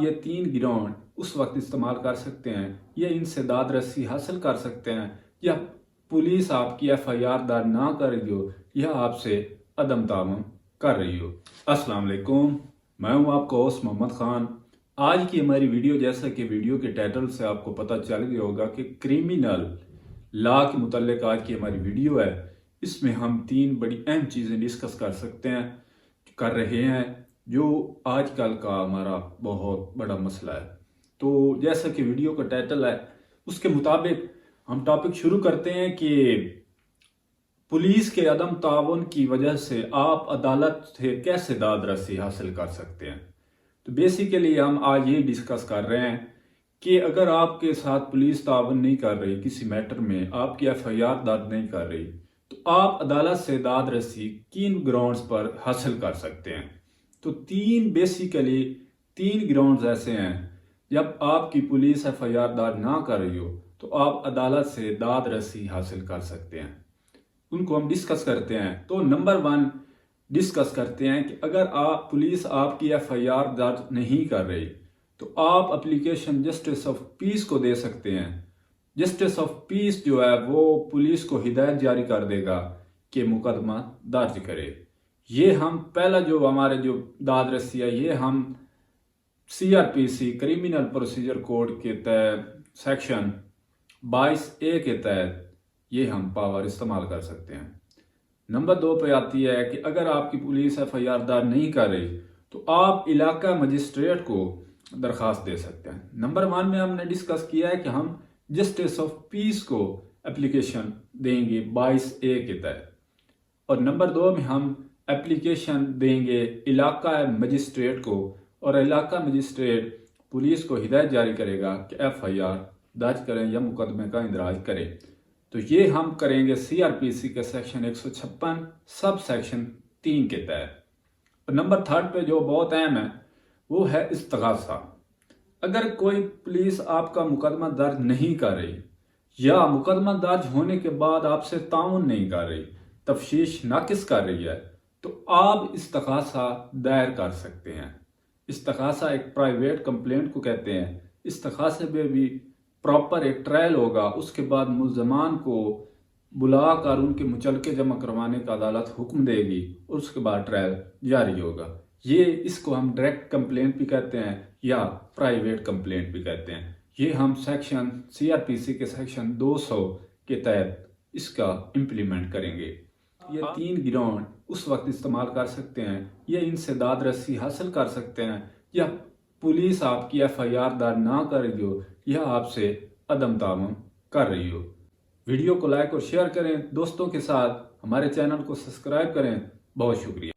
ये 3 ग्राउंड उस वक्त इस्तेमाल कर सकते हैं या इनसे दाद रसी हासिल कर सकते हैं या पुलिस आपकी FIR दर्ज ना कर रही हो या आपसे अदम तामुन कर रही हो। अस्सलाम वालेकुम, मैं हूं आपका होस्ट मोहम्मद खान। आज की हमारी वीडियो, जैसा कि वीडियो के टाइटल से आपको पता चल गया होगा कि क्रिमिनल लॉ के मुतल्लिक आज की हमारी वीडियो है। इसमें हम 3 बड़ी अहम चीज़ें डिस्कस कर रहे हैं जो आजकल का हमारा बहुत बड़ा मसला है। तो जैसा कि वीडियो का टाइटल है उसके मुताबिक हम टॉपिक शुरू करते हैं कि पुलिस के अदम ताउन की वजह से आप अदालत से कैसे दाद रसी हासिल कर सकते हैं। तो बेसिकली हम आज ये डिस्कस कर रहे हैं कि अगर आपके साथ पुलिस ताउन नहीं कर रही, किसी मैटर में आपकी FIR दर्ज नहीं कर रही, तो आप अदालत से दाद रसी किन ग्राउंड्स पर हासिल कर सकते हैं। तो बेसिकली तीन ग्राउंड्स ऐसे हैं जब आपकी पुलिस FIR दर्ज ना कर रही हो तो आप अदालत से दाद रसी हासिल कर सकते हैं। उनको हम डिस्कस करते हैं। तो नंबर 1 डिस्कस करते हैं कि अगर पुलिस आपकी FIR दर्ज नहीं कर रही तो आप एप्लीकेशन जस्टिस ऑफ पीस को दे सकते हैं। जस्टिस ऑफ पीस जो है वो पुलिस को हिदायत जारी कर देगा कि मुकदमा दर्ज करे। ये हम पहला जो हमारे जो दाद रसी है ये हम CRPC क्रिमिनल प्रोसीजर कोड के तहत सेक्शन 22A के तहत ये हम पावर इस्तेमाल कर सकते हैं। नंबर 2 पे आती है कि अगर आपकी पुलिस FIR दर्ज नहीं कर रही तो आप इलाका मजिस्ट्रेट को दरख्वास्त दे सकते हैं। नंबर 1 में हमने डिस्कस किया है कि हम जस्टिस ऑफ पीस को एप्लीकेशन देंगे 22A के तहत, और नंबर 2 में हम एप्लीकेशन देंगे इलाका मजिस्ट्रेट को, और इलाका मजिस्ट्रेट पुलिस को हिदायत जारी करेगा कि FIR दर्ज करें या मुकदमे का इंदराज करें। तो ये हम करेंगे CRPC के सेक्शन 156 सब सेक्शन 3 के तहत। और नंबर 3 पे जो बहुत अहम है वो है इस्तगासा। अगर कोई पुलिस आपका मुकदमा दर्ज नहीं कर रही या मुकदमा दर्ज होने के बाद आपसे ताउन नहीं कर रही, तफ्तीश नाकिस कर रही है, तो आप इस्तगासा दायर कर सकते हैं। इस्तगासा एक प्राइवेट कंप्लेंट को कहते हैं। इस्तगासे में भी प्रॉपर एक ट्रायल होगा, उसके बाद मुल्ज़मान को बुलाकर उनके मुचलके जमा करवाने का अदालत हुक्म देगी और उसके बाद ट्रायल जारी होगा। इसको हम डायरेक्ट कंप्लेंट भी कहते हैं या प्राइवेट कंप्लेंट भी कहते हैं। ये हम सेक्शन CRPC के सेक्शन 200 के तहत इसका इम्प्लीमेंट करेंगे। ये 3 ग्राउंड उस वक्त इस्तेमाल कर सकते हैं या इनसे दाद रसी हासिल कर सकते हैं या पुलिस आपकी FIR दर्ज ना कर रही हो या आपसे अदम तामुन कर रही हो। वीडियो को लाइक और शेयर करें दोस्तों के साथ, हमारे चैनल को सब्सक्राइब करें। बहुत शुक्रिया।